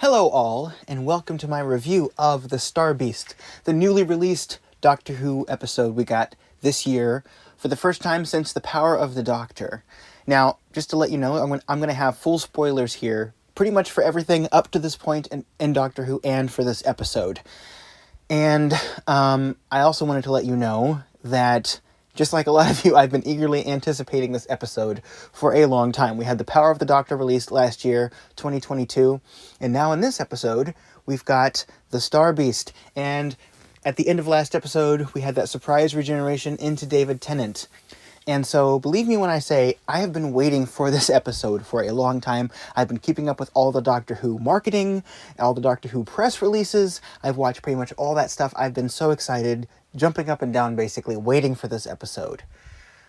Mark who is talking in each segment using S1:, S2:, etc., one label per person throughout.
S1: Hello all, and welcome to my review of The Star Beast, the newly released Doctor Who episode we got this year for the first time since The Power of the Doctor. Now, just to let you know, I'm going to have full spoilers here, pretty much for everything up to this point in Doctor Who and for this episode. And I also wanted to let you know that, just like a lot of you, I've been eagerly anticipating this episode for a long time. We had The Power of the Doctor released last year, 2022, and now in this episode, we've got The Star Beast. And at the end of last episode, we had that surprise regeneration into David Tennant. And so, believe me when I say, I have been waiting for this episode for a long time. I've been keeping up with all the Doctor Who marketing, all the Doctor Who press releases. I've watched pretty much all that stuff. I've been so excited, jumping up and down basically, waiting for this episode.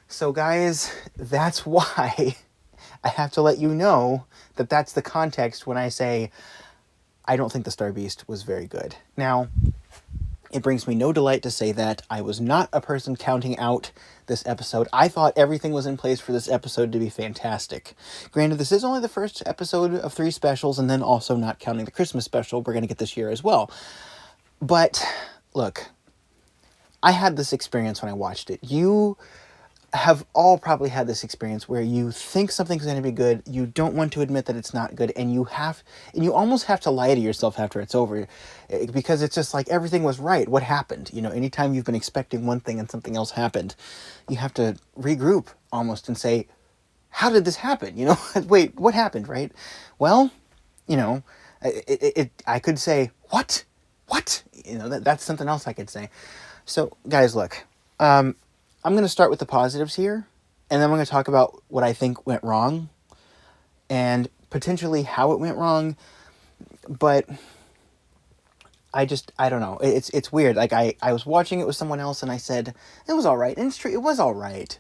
S1: So guys, that's why I have to let you know that that's the context when I say I don't think The Star Beast was very good. Now, it brings me no delight to say that I was not a person counting out this episode. I thought everything was in place for this episode to be fantastic. Granted, this is only the first episode of 3 specials, and then also not counting the Christmas special we're going to get this year as well. But, look, I had this experience when I watched it. You have all probably had this experience where you think something's going to be good, you don't want to admit that it's not good, and you almost have to lie to yourself after it's over, because it's just like everything was right. What happened? You know, anytime you've been expecting one thing and something else happened, you have to regroup almost and say, how did this happen? You know, wait, what happened, right? Well, you know, I could say, what? You know, that's something else I could say. So, guys, look, I'm going to start with the positives here, and then I'm going to talk about what I think went wrong, and potentially how it went wrong, but I don't know. It's weird. Like, I was watching it with someone else, and I said, it was alright, and it's true, it was alright,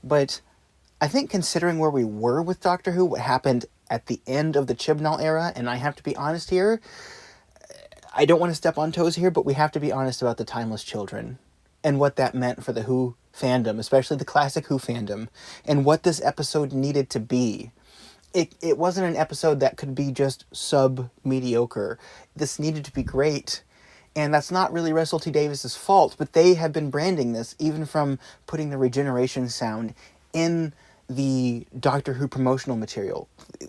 S1: but I think considering where we were with Doctor Who, what happened at the end of the Chibnall era, and I have to be honest here, I don't want to step on toes here, but we have to be honest about the Timeless Children, and what that meant for the Who fandom, especially the classic Who fandom, and what this episode needed to be. It wasn't an episode that could be just sub-mediocre. This needed to be great, and that's not really Russell T Davis's fault, but they have been branding this, even from putting the regeneration sound in the Doctor Who promotional material,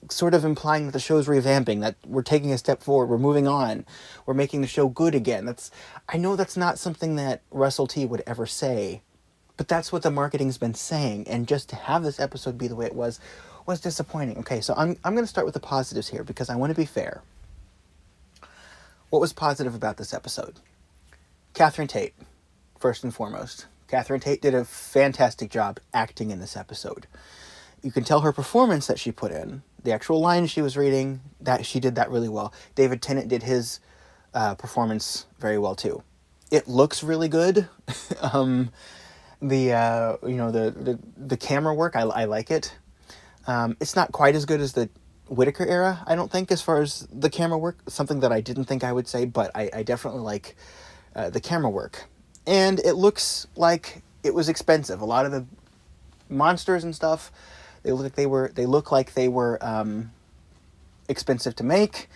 S1: sort of implying that the show's revamping, that we're taking a step forward, we're moving on, we're making the show good again. I know that's not something that Russell T would ever say, but that's what the marketing's been saying, and just to have this episode be the way it was disappointing. Okay, so I'm going to start with the positives here, because I want to be fair. What was positive about this episode? Catherine Tate, first and foremost. Catherine Tate did a fantastic job acting in this episode. You can tell her performance that she put in, the actual lines she was reading, that she did that really well. David Tennant did his performance very well too. It looks really good. The camera work, I like it. It's not quite as good as the Whittaker era, I don't think, as far as the camera work. Something that I didn't think I would say, but I definitely like the camera work. And it looks like it was expensive. A lot of the monsters and stuff, they look like they were expensive to make,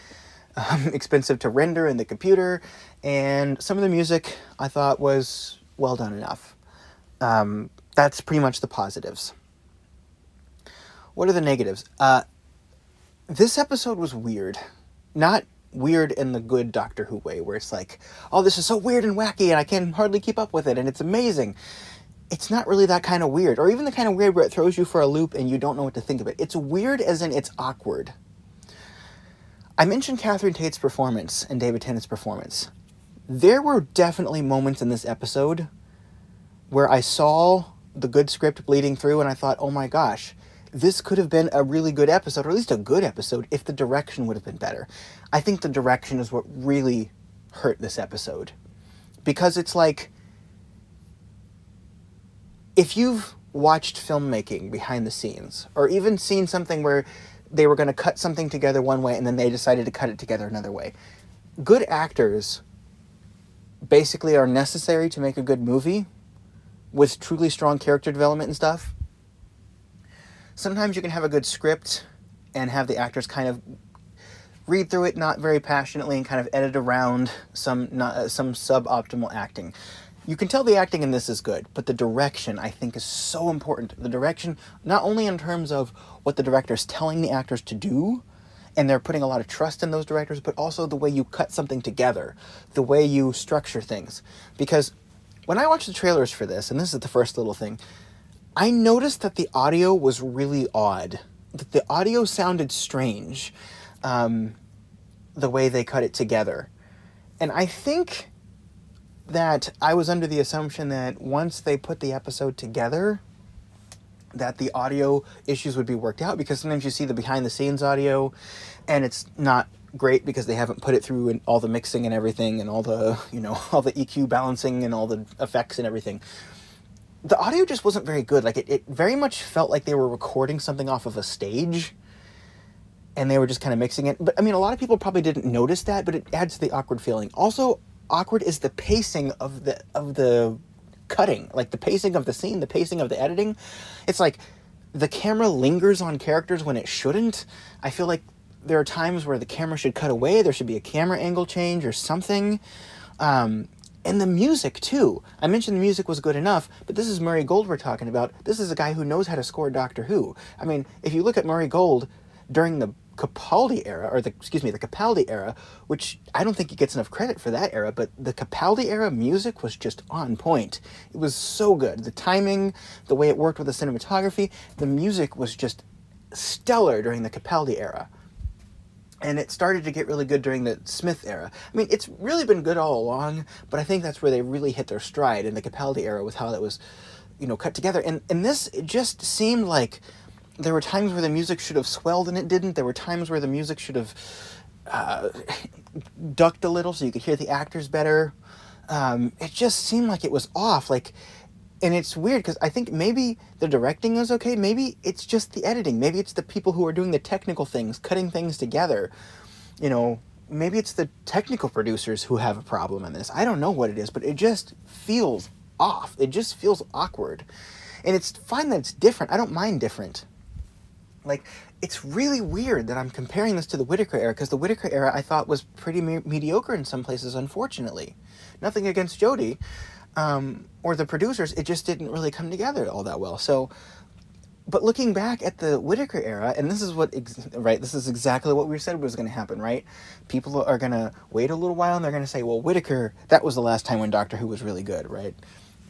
S1: expensive to render in the computer, and some of the music I thought was well done enough. That's pretty much the positives. What are the negatives? This episode was weird. Not weird in the good Doctor Who way, where it's like, oh, this is so weird and wacky, and I can hardly keep up with it, and it's amazing. It's not really that kind of weird, or even the kind of weird where it throws you for a loop and you don't know what to think of it. It's weird as in it's awkward. I mentioned Catherine Tate's performance and David Tennant's performance. There were definitely moments in this episode where I saw the good script bleeding through, and I thought, oh my gosh, this could have been a really good episode, or at least a good episode, if the direction would have been better. I think the direction is what really hurt this episode. Because it's like, if you've watched filmmaking behind the scenes, or even seen something where they were going to cut something together one way and then they decided to cut it together another way, good actors basically are necessary to make a good movie with truly strong character development and stuff. Sometimes you can have a good script and have the actors kind of read through it not very passionately and kind of edit around some suboptimal acting. You can tell the acting in this is good, but the direction, I think, is so important. The direction, not only in terms of what the director is telling the actors to do, and they're putting a lot of trust in those directors, but also the way you cut something together, the way you structure things. Because when I watched the trailers for this, and this is the first little thing, I noticed that the audio was really odd. That the audio sounded strange, the way they cut it together. And I think that I was under the assumption that once they put the episode together, that the audio issues would be worked out, because sometimes you see the behind the scenes audio and it's not great because they haven't put it through and all the mixing and everything and all the, all the EQ balancing and all the effects and everything. The audio just wasn't very good. Like it very much felt like they were recording something off of a stage and they were just kind of mixing it. But I mean, a lot of people probably didn't notice that, but it adds to the awkward feeling. Also, awkward is the pacing of the cutting, like the pacing of the scene, the pacing of the editing. It's like the camera lingers on characters when it shouldn't. I feel like there are times where the camera should cut away. There should be a camera angle change or something. And the music too. I mentioned the music was good enough, but this is Murray Gold we're talking about. This is a guy who knows how to score Doctor Who. I mean, if you look at Murray Gold during the Capaldi era, the Capaldi era, which I don't think he gets enough credit for that era, but the Capaldi era music was just on point. It was so good. The timing, the way it worked with the cinematography, the music was just stellar during the Capaldi era. And it started to get really good during the Smith era. I mean, it's really been good all along, but I think that's where they really hit their stride in the Capaldi era with how that was, cut together. And this, it just seemed like there were times where the music should have swelled and it didn't. There were times where the music should have ducked a little so you could hear the actors better. It just seemed like it was off. And it's weird because I think maybe the directing is okay. Maybe it's just the editing. Maybe it's the people who are doing the technical things, cutting things together. Maybe it's the technical producers who have a problem in this. I don't know what it is, but it just feels off. It just feels awkward. And it's fine that it's different. I don't mind different. It's really weird that I'm comparing this to the Whittaker era, because the Whittaker era I thought was pretty mediocre in some places, unfortunately. Nothing against Jodie or the producers, it just didn't really come together all that well. So, but looking back at the Whittaker era, and this is this is exactly what we said was going to happen, right? People are going to wait a little while and they're going to say, well, Whittaker, that was the last time when Doctor Who was really good, right?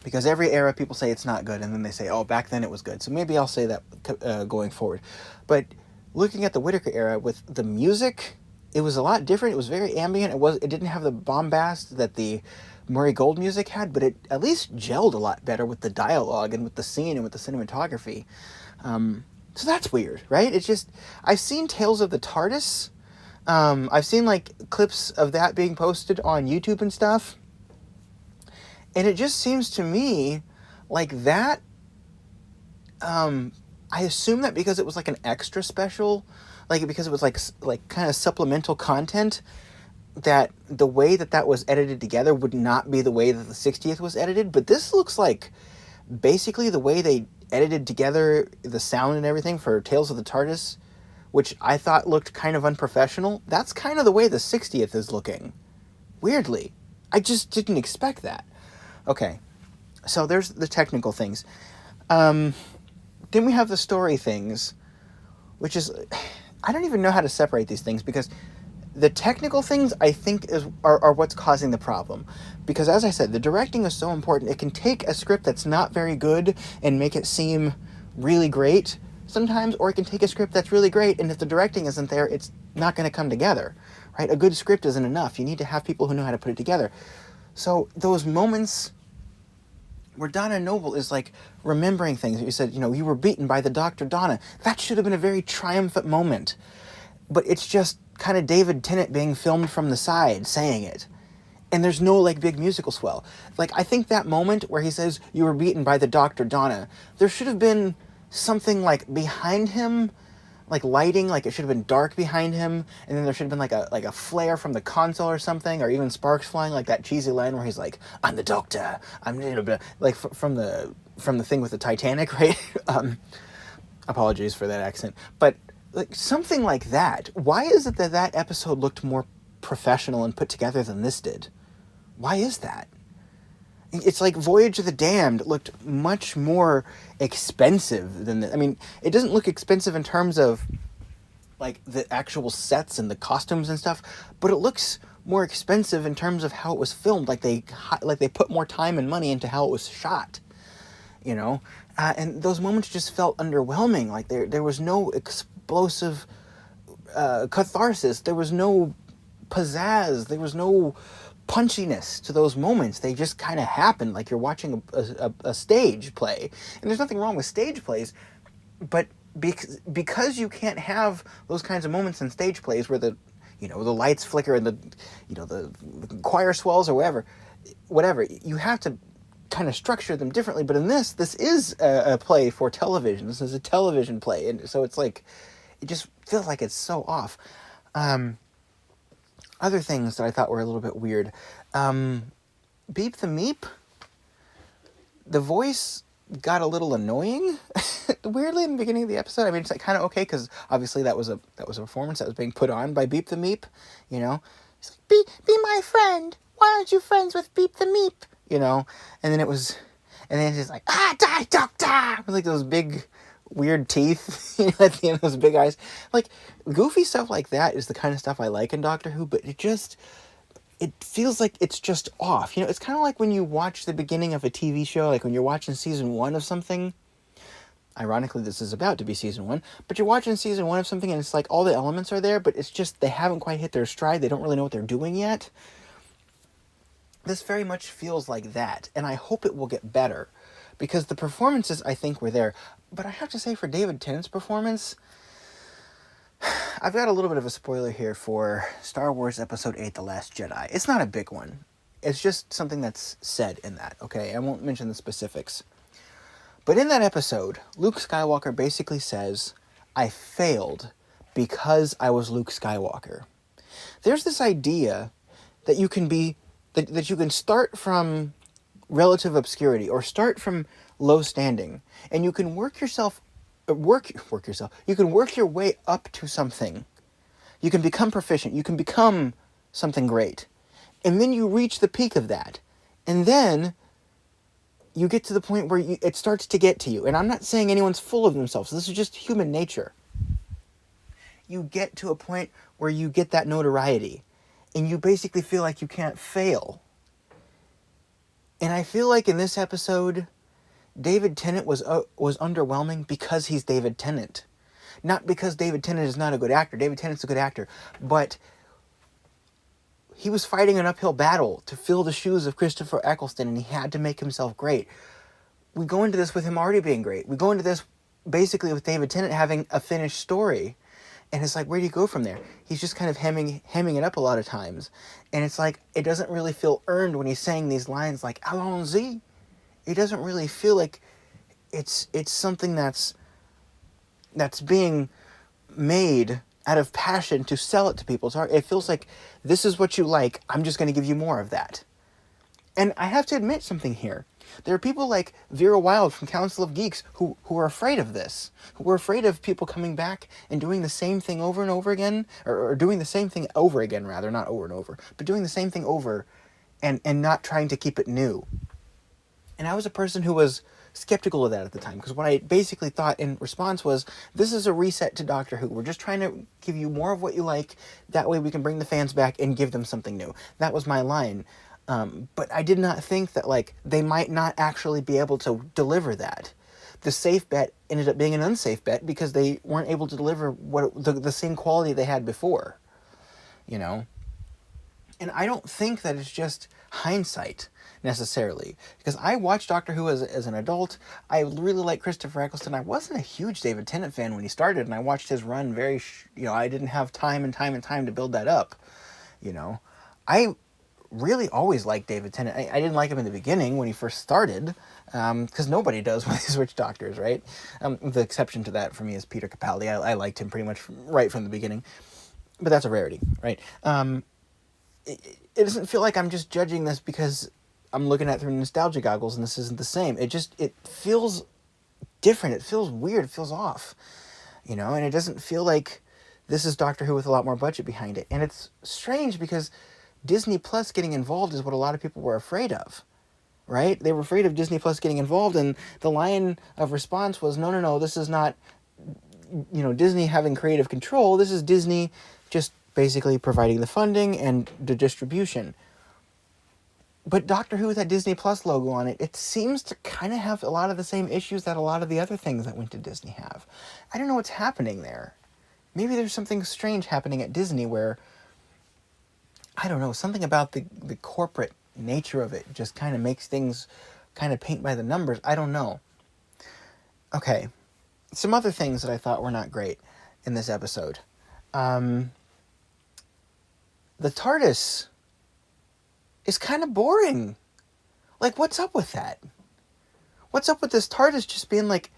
S1: Because every era people say it's not good, and then they say, oh, back then it was good. So maybe I'll say that going forward. But looking at the Whittaker era with the music, it was a lot different. It was very ambient. It didn't have the bombast that the Murray Gold music had, but it at least gelled a lot better with the dialogue and with the scene and with the cinematography. So that's weird, right? It's just, I've seen Tales of the TARDIS. I've seen clips of that being posted on YouTube and stuff. And it just seems to me like that, I assume that because it was an extra special, because it was kind of supplemental content, that the way that was edited together would not be the way that the 60th was edited. But this looks like basically the way they edited together the sound and everything for Tales of the TARDIS, which I thought looked kind of unprofessional. That's kind of the way the 60th is looking. Weirdly. I just didn't expect that. Okay, so there's the technical things. Then we have the story things, which is, I don't even know how to separate these things, because the technical things, I think, are what's causing the problem. Because as I said, the directing is so important. It can take a script that's not very good and make it seem really great sometimes, or it can take a script that's really great, and if the directing isn't there, it's not going to come together, right? A good script isn't enough. You need to have people who know how to put it together. So those moments where Donna Noble is remembering things. You said, you were beaten by the Dr. Donna. That should have been a very triumphant moment. But it's just kind of David Tennant being filmed from the side saying it. And there's no big musical swell. I think that moment where he says, you were beaten by the Dr. Donna, there should have been something behind him, lighting, it should have been dark behind him, and then there should have been a flare from the console or something, or even sparks flying, that cheesy line where he's I'm the doctor, I'm from the thing with the Titanic, right? Apologies for that accent, but Like, something like that. Why is it that that episode looked more professional and put together than this did? Why is that? It's like Voyage of the Damned looked much more expensive than this. I mean, it doesn't look expensive in terms of like the actual sets and the costumes and stuff, but it looks more expensive in terms of how it was filmed. Like they put more time and money into how it was shot, you know. And those moments just felt underwhelming. Like there was no explosive catharsis. There was no pizzazz. There was no punchiness to those moments. They just kind of happened like you're watching a stage play. And there's nothing wrong with stage plays, but because you can't have those kinds of moments in stage plays where the lights flicker and the choir swells or whatever, you have to kind of structure them differently. But in this is a play for television. This is a television play, and so it's like it just feels like it's so off. Other things that I thought were a little bit weird. Beep the Meep. The voice got a little annoying, weirdly, in the beginning of the episode. I mean, it's like kind of okay, because obviously that was a performance that was being put on by Beep the Meep, you know? He's like, be my friend. Why aren't you friends with Beep the Meep? You know? And then it's just like, die, doctor! With like those big weird teeth, you know, at the end of those big eyes. Like, goofy stuff like that is the kind of stuff I like in Doctor Who, but it feels like it's just off. You know, it's kind of like when you watch the beginning of a TV show, like when you're watching season 1 of something. Ironically, this is about to be season 1, but you're watching season 1 of something and it's like all the elements are there, but it's just they haven't quite hit their stride. They don't really know what they're doing yet. This very much feels like that, and I hope it will get better, because the performances, I think, were there. But I have to say, for David Tennant's performance, I've got a little bit of a spoiler here for Star Wars Episode 8, The Last Jedi. It's not a big one. It's just something that's said in that, okay? I won't mention the specifics. But in that episode, Luke Skywalker basically says, I failed because I was Luke Skywalker. There's this idea that you can be, that you can start from relative obscurity or start from low standing, and you can work yourself. You can work your way up to something. You can become proficient. You can become something great. And then you reach the peak of that. And then you get to the point where it starts to get to you. And I'm not saying anyone's full of themselves. This is just human nature. You get to a point where you get that notoriety. And you basically feel like you can't fail. And I feel like in this episode, David Tennant was underwhelming because he's David Tennant. Not because David Tennant is not a good actor. David Tennant's a good actor. But he was fighting an uphill battle to fill the shoes of Christopher Eccleston, and he had to make himself great. We go into this with him already being great. We go into this basically with David Tennant having a finished story. And it's like, where do you go from there? He's just kind of hemming it up a lot of times. And it's like, it doesn't really feel earned when he's saying these lines like, allons-y. It doesn't really feel like it's something that's being made out of passion to sell it to people. It feels like, this is what you like, I'm just going to give you more of that. And I have to admit something here. There are people like Vera Wild from Council of Geeks who are afraid of this, who are afraid of people coming back and doing the same thing over and over again, or doing the same thing over again, rather, not over and over, but doing the same thing over and not trying to keep it new. And I was a person who was skeptical of that at the time, because what I basically thought in response was, this is a reset to Doctor Who. We're just trying to give you more of what you like. That way we can bring the fans back and give them something new. That was my line. But I did not think that, like, they might not actually be able to deliver that. The safe bet ended up being an unsafe bet because they weren't able to deliver the same quality they had before, you know? And I don't think that it's just hindsight, necessarily. Because I watched Doctor Who as an adult. I really like Christopher Eccleston. I wasn't a huge David Tennant fan when he started, and I watched his run I didn't have time to build that up, you know? I really always liked David Tennant. I didn't like him in the beginning when he first started, because nobody does when they switch doctors, right? The exception to that for me is Peter Capaldi. I liked him pretty much right from the beginning, but that's a rarity, right? It doesn't feel like I'm just judging this because I'm looking at it through nostalgia goggles and this isn't the same. It feels different. It feels weird. It feels off, and it doesn't feel like this is Doctor Who with a lot more budget behind it. And it's strange because Disney Plus getting involved is what a lot of people were afraid of, right? They were afraid of Disney Plus getting involved, and the line of response was, no, this is not, Disney having creative control. This is Disney just basically providing the funding and the distribution. But Doctor Who with that Disney Plus logo on it, it seems to kind of have a lot of the same issues that a lot of the other things that went to Disney have. I don't know what's happening there. Maybe there's something strange happening at Disney where, I don't know, something about the corporate nature of it just kind of makes things kind of paint by the numbers. I don't know. Okay, some other things that I thought were not great in this episode. The TARDIS is kind of boring. Like, what's up with that? What's up with this TARDIS just being like,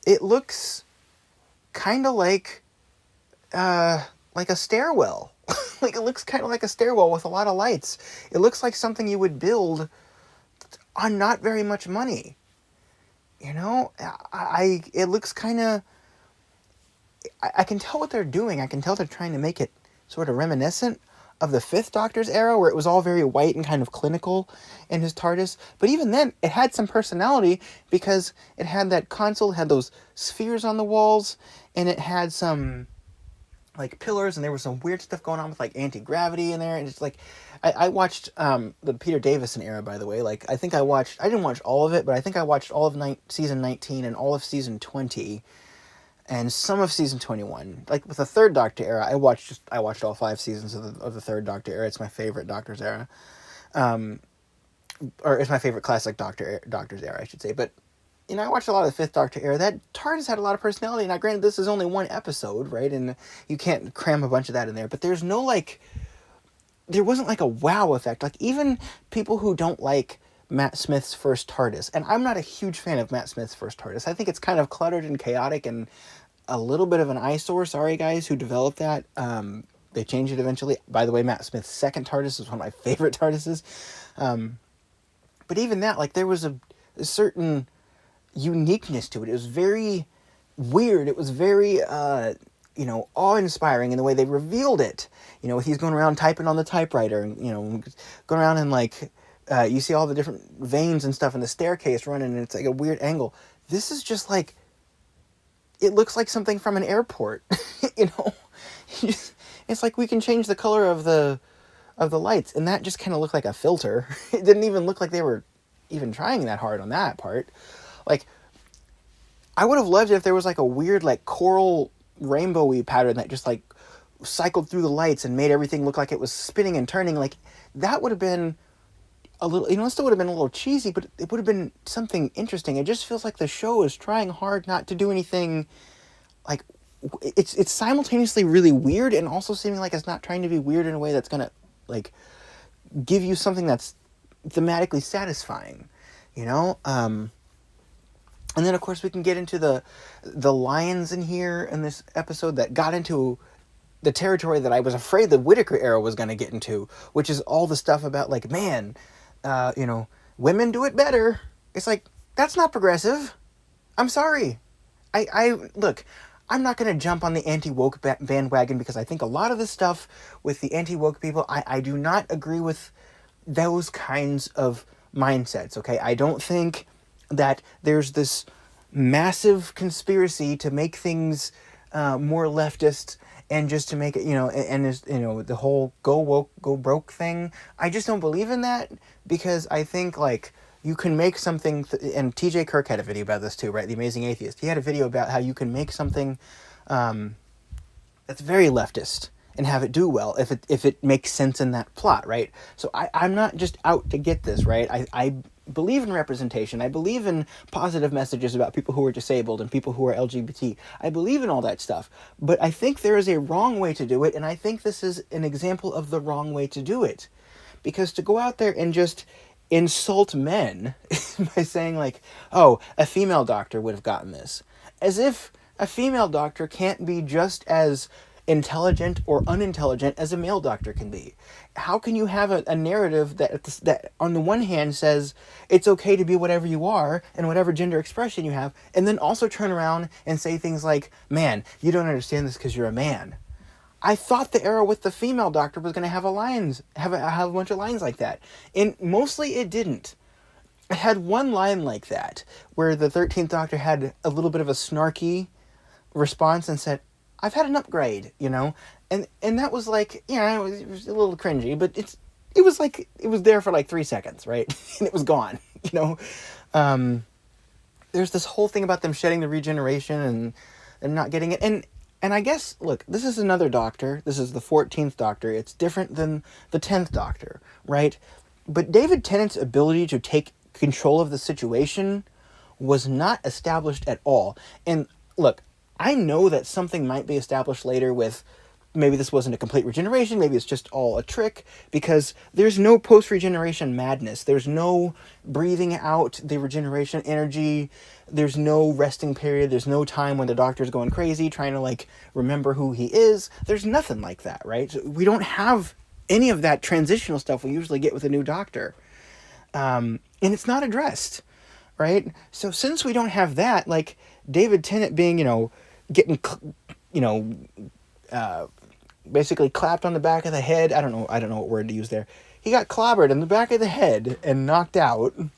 S1: it looks kind of like a stairwell. Like, it looks kind of like a stairwell with a lot of lights. It looks like something you would build on not very much money. It looks kind of, I can tell what they're doing. I can tell they're trying to make it sort of reminiscent of the Fifth Doctor's era, where it was all very white and kind of clinical in his TARDIS. But even then, it had some personality because it had that console, it had those spheres on the walls, and it had some like pillars, and there was some weird stuff going on with like anti-gravity in there, and it's like, I watched the Peter Davison era, by the way. Like, I didn't watch all of it, but I think I watched all of season 19 and all of season 20 and some of season 21. Like, with the Third Doctor era, I watched all 5 seasons of the Third Doctor era. It's my favorite Doctor's era. Or it's my favorite classic Doctor's era, I should say. But, I watched a lot of the Fifth Doctor era. That TARDIS had a lot of personality. Now, granted, this is only one episode, right? And you can't cram a bunch of that in there. But there's no, there wasn't, a wow effect. Like, even people who don't like Matt Smith's first TARDIS, and I'm not a huge fan of Matt Smith's first TARDIS. I think it's kind of cluttered and chaotic and a little bit of an eyesore. Sorry, guys, who developed that. They changed it eventually. By the way, Matt Smith's second TARDIS is one of my favorite TARDISes. But even that, there was a certain uniqueness to it. It was very weird. It was very, awe-inspiring in the way they revealed it. He's going around typing on the typewriter and, going around and, you see all the different veins and stuff in the staircase running, and it's like a weird angle. This is just it looks like something from an airport, It's like we can change the color of the lights, and that just kind of looked like a filter. It didn't even look like they were even trying that hard on that part. I would have loved it if there was a weird coral rainbowy pattern that just cycled through the lights and made everything look like it was spinning and turning. That would have been a little, it still would have been a little cheesy, but it would have been something interesting. It just feels like the show is trying hard not to do anything, it's simultaneously really weird and also seeming like it's not trying to be weird in a way that's gonna, give you something that's thematically satisfying, And then, of course, we can get into the lions in here in this episode that got into the territory that I was afraid the Whittaker era was going to get into, which is all the stuff about, women do it better. It's that's not progressive. I'm sorry. Look, I'm not going to jump on the anti-woke bandwagon because I think a lot of the stuff with the anti-woke people, I do not agree with those kinds of mindsets, okay? I don't think that there's this massive conspiracy to make things more leftist and just to make it, and there's, the whole go woke, go broke thing. I just don't believe in that because I think, you can make something, and TJ Kirk had a video about this too, right? The Amazing Atheist. He had a video about how you can make something that's very leftist and have it do well if it makes sense in that plot, right? So I'm not just out to get this, right? I believe in representation. I believe in positive messages about people who are disabled and people who are LGBT. I believe in all that stuff. But I think there is a wrong way to do it, and I think this is an example of the wrong way to do it. Because to go out there and just insult men by saying a female doctor would have gotten this. As if a female doctor can't be just as intelligent or unintelligent as a male doctor can be? How can you have a narrative that on the one hand says it's okay to be whatever you are and whatever gender expression you have, and then also turn around and say things like, man, you don't understand this because you're a man? I thought the era with the female doctor was going to have a bunch of lines like that, and mostly it didn't. It had one line like that where the 13th Doctor had a little bit of a snarky response and said, "I've had an upgrade," and that was like, it was a little cringy, but it was like, it was there for like 3 seconds, right? And it was gone. There's this whole thing about them shedding the regeneration and not getting it, and I guess, look, this is another Doctor. This is the 14th Doctor. It's different than the 10th Doctor, right? But David Tennant's ability to take control of the situation was not established at all. And look, I know that something might be established later with maybe this wasn't a complete regeneration, maybe it's just all a trick, because there's no post-regeneration madness. There's no breathing out the regeneration energy. There's no resting period. There's no time when the Doctor's going crazy trying to remember who he is. There's nothing like that, right? So we don't have any of that transitional stuff we usually get with a new Doctor. And it's not addressed, right? So since we don't have that, David Tennant being, getting, basically clapped on the back of the head. I don't know what word to use there. He got clobbered in the back of the head and knocked out. And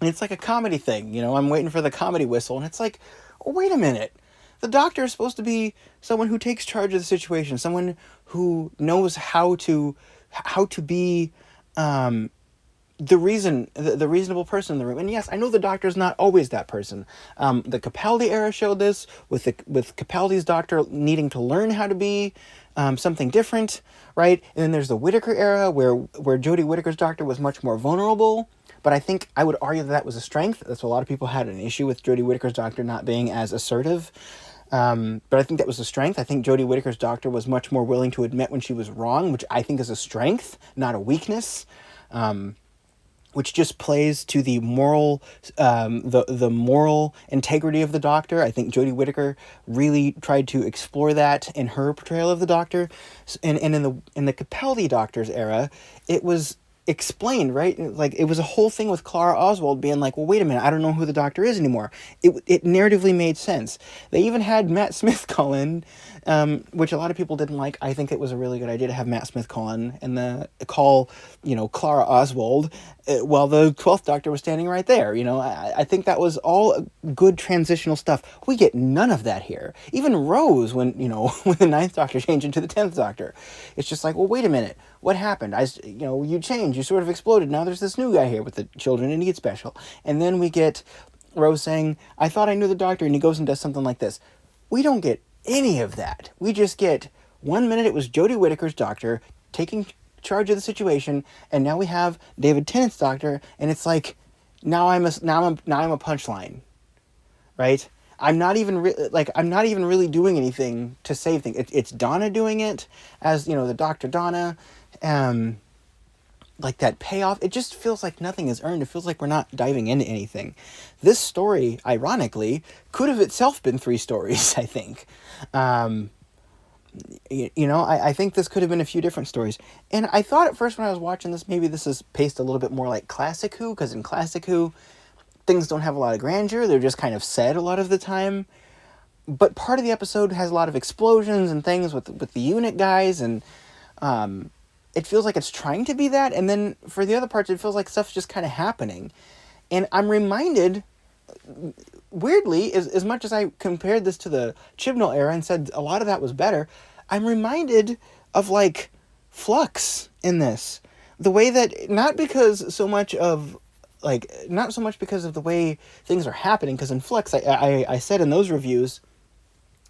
S1: it's like a comedy thing, I'm waiting for the comedy whistle, and it's like, oh, wait a minute. The Doctor is supposed to be someone who takes charge of the situation, someone who knows how to be the reasonable person in the room. And yes, I know the Doctor's not always that person. The Capaldi era showed this with Capaldi's Doctor needing to learn how to be something different, right? And then there's the Whittaker era where Jodie Whittaker's Doctor was much more vulnerable. But I think I would argue that was a strength. That's what a lot of people had an issue with Jodie Whittaker's Doctor not being as assertive. But I think that was a strength. I think Jodie Whittaker's Doctor was much more willing to admit when she was wrong, which I think is a strength, not a weakness. Which just plays to the moral, the moral integrity of the Doctor. I think Jodie Whittaker really tried to explore that in her portrayal of the Doctor, and in the Capaldi Doctor's era, it was explained, right? It was a whole thing with Clara Oswald being like, well, wait a minute, I don't know who the Doctor is anymore. It narratively made sense. They even had Matt Smith call in, which a lot of people didn't like. I think it was a really good idea to have Matt Smith call in and call Clara Oswald while the 12th Doctor was standing right there. I think that was all good transitional stuff. We get none of that here. Even Rose, when the 9th Doctor changed into the 10th Doctor, it's just like, well, wait a minute, what happened? You changed, you sort of exploded. Now there's this new guy here with the children and he gets special. And then we get Rose saying, I thought I knew the Doctor, and he goes and does something like this. We don't get any of that. We just get 1 minute it was Jodie Whittaker's Doctor taking charge of the situation, and now we have David Tennant's Doctor, and it's like, now I'm a punchline, right? I'm not even really doing anything to save things. It's Donna doing it as the Dr. Donna, that payoff. It just feels like nothing is earned. It feels like we're not diving into anything. This story, ironically, could have itself been 3 stories. I think. I think this could have been a few different stories. And I thought at first when I was watching this, maybe this is paced a little bit more like Classic Who, because in Classic Who, things don't have a lot of grandeur. They're just kind of said a lot of the time. But part of the episode has a lot of explosions and things with the unit guys, and it feels like it's trying to be that. And then for the other parts, it feels like stuff's just kind of happening. And I'm reminded, weirdly, as much as I compared this to the Chibnall era and said a lot of that was better, I'm reminded of Flux in this. The way that, not so much because of the way things are happening, because in Flux, I said in those reviews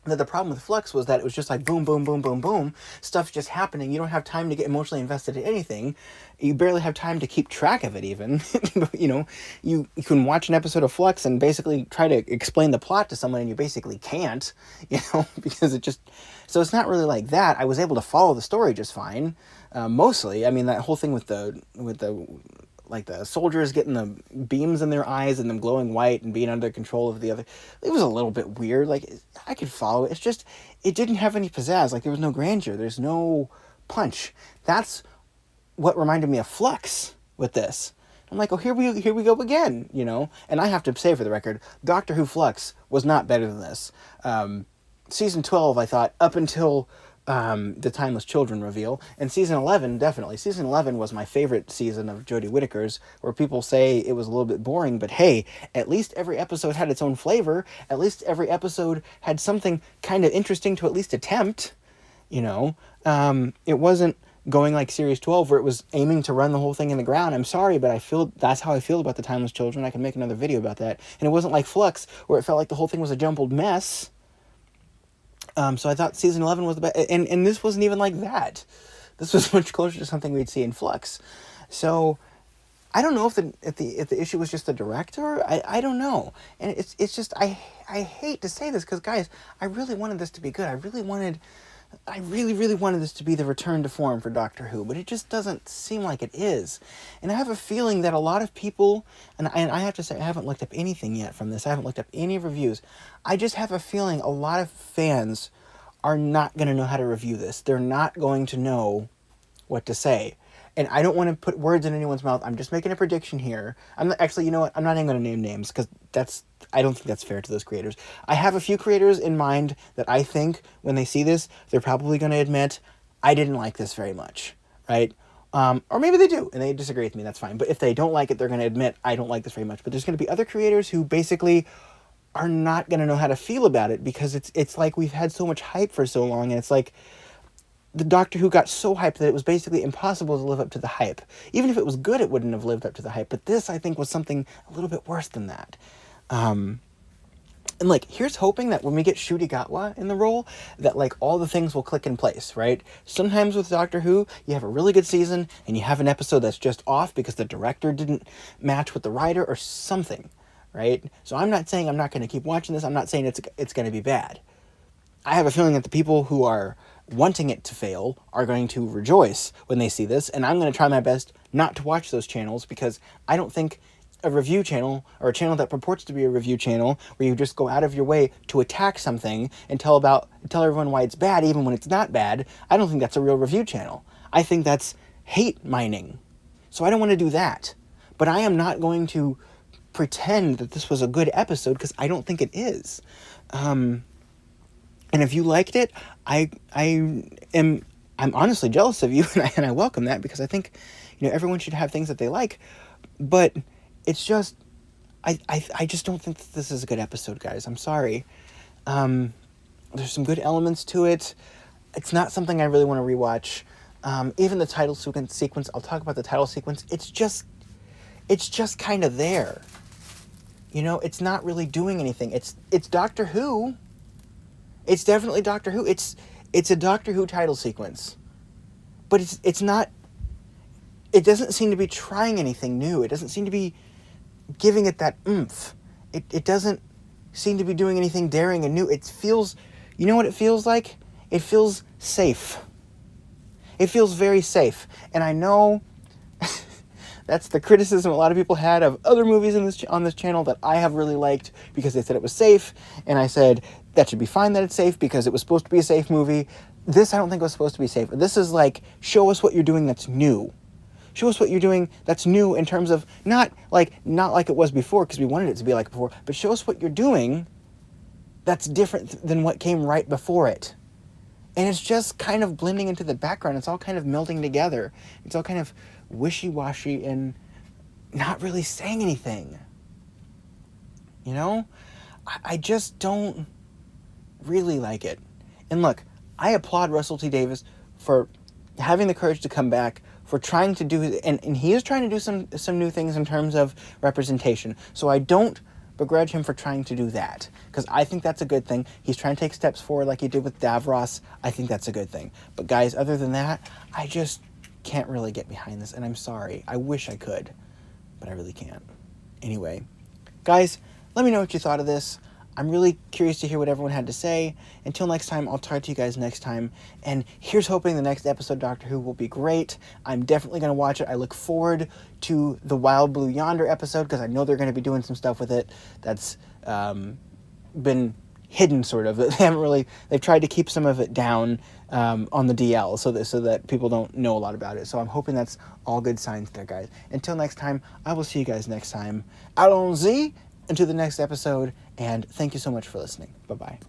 S1: that the problem with Flux was that it was just like boom, boom, boom, boom, boom. Stuff's just happening. You don't have time to get emotionally invested in anything. You barely have time to keep track of it even. You can watch an episode of Flux and basically try to explain the plot to someone, and you basically can't, because so it's not really like that. I was able to follow the story just fine. Mostly. I mean, that whole thing with the like the soldiers getting the beams in their eyes and them glowing white and being under control of the other. It was a little bit weird. Like, I could follow it. It's just, it didn't have any pizzazz. Like, there was no grandeur. There's no punch. That's what reminded me of Flux with this. I'm like, oh, here we go again, you know? And I have to say, for the record, Doctor Who Flux was not better than this. Season 12, I thought, up until the Timeless Children reveal, and Season 11, definitely. Season 11 was my favorite season of Jodie Whittaker's, where people say it was a little bit boring, but hey, at least every episode had its own flavor. At least every episode had something kind of interesting to at least attempt, you know? It wasn't going like Series 12 where it was aiming to run the whole thing in the ground. I'm sorry, but that's how I feel about the Timeless Children. I can make another video about that. And it wasn't like Flux where it felt like the whole thing was a jumbled mess. So I thought Season 11 was the best, and this wasn't even like that. This was much closer to something we'd see in Flux. So I don't know if the issue was just the director. I don't know. And it's just I hate to say this because, guys, I really wanted this to be good. I really wanted this to be the return to form for Doctor Who, but it just doesn't seem like it is. And I have a feeling that a lot of people, and I have to say, I haven't looked up anything yet from this. I haven't looked up any reviews. I just have a feeling a lot of fans are not going to know how to review this. They're not going to know what to say. And I don't want to put words in anyone's mouth. I'm just making a prediction here. Actually, you know what? I'm not even going to name names because I don't think that's fair to those creators. I have a few creators in mind that I think when they see this, they're probably going to admit, I didn't like this very much, right? Or maybe they do, and they disagree with me, that's fine. But if they don't like it, they're going to admit, I don't like this very much. But there's going to be other creators who basically are not going to know how to feel about it because it's like we've had so much hype for so long, and it's like the Doctor Who got so hyped that it was basically impossible to live up to the hype. Even if it was good, it wouldn't have lived up to the hype. But this, I think, was something a little bit worse than that. And, like, here's hoping that when we get Ncuti Gatwa in the role, that, like, all the things will click in place, right? Sometimes with Doctor Who, you have a really good season, and you have an episode that's just off because the director didn't match with the writer or something, right? So I'm not saying I'm not going to keep watching this. I'm not saying it's going to be bad. I have a feeling that the people who are wanting it to fail are going to rejoice when they see this, and I'm going to try my best not to watch those channels because I don't think a review channel, or a channel that purports to be a review channel, where you just go out of your way to attack something and tell everyone why it's bad even when it's not bad, I don't think that's a real review channel. I think that's hate mining. So I don't want to do that. But I am not going to pretend that this was a good episode because I don't think it is. And if you liked it, I'm honestly jealous of you, and I welcome that because I think, you know, everyone should have things that they like. But it's just, I just don't think that this is a good episode, guys. I'm sorry. There's some good elements to it. It's not something I really want to rewatch. Even the title sequence, I'll talk about the title sequence. It's just kind of there. You know, it's not really doing anything. It's Doctor Who. It's definitely Doctor Who. It's a Doctor Who title sequence. But it's not, it doesn't seem to be trying anything new. It doesn't seem to be giving it that oomph. It doesn't seem to be doing anything daring and new. It feels, you know what it feels like? It feels safe. It feels very safe. And I know that's the criticism a lot of people had of other movies on this channel that I have really liked because they said it was safe. And I said, that should be fine that it's safe because it was supposed to be a safe movie. This I don't think was supposed to be safe. This is like, show us what you're doing that's new. Show us what you're doing that's new in terms of not like it was before because we wanted it to be like before, but show us what you're doing that's different than what came right before it. And it's just kind of blending into the background. It's all kind of melding together. It's all kind of wishy-washy and not really saying anything. You know? I just don't really like it. And look, I applaud Russell T Davies for having the courage to come back, for trying to do, and he is trying to do some new things in terms of representation. So I don't begrudge him for trying to do that, because I think that's a good thing. He's trying to take steps forward like he did with Davros. I think that's a good thing. But guys, other than that, I just can't really get behind this, and I'm sorry. I wish I could, but I really can't. Anyway, guys, let me know what you thought of this. I'm really curious to hear what everyone had to say. Until next time, I'll talk to you guys next time. And here's hoping the next episode of Doctor Who will be great. I'm definitely going to watch it. I look forward to the Wild Blue Yonder episode because I know they're going to be doing some stuff with it that's been hidden, sort of. They've tried to keep some of it down on the DL so that people don't know a lot about it. So I'm hoping that's all good signs there, guys. Until next time, I will see you guys next time. Allons-y into the next episode, and thank you so much for listening. Bye-bye.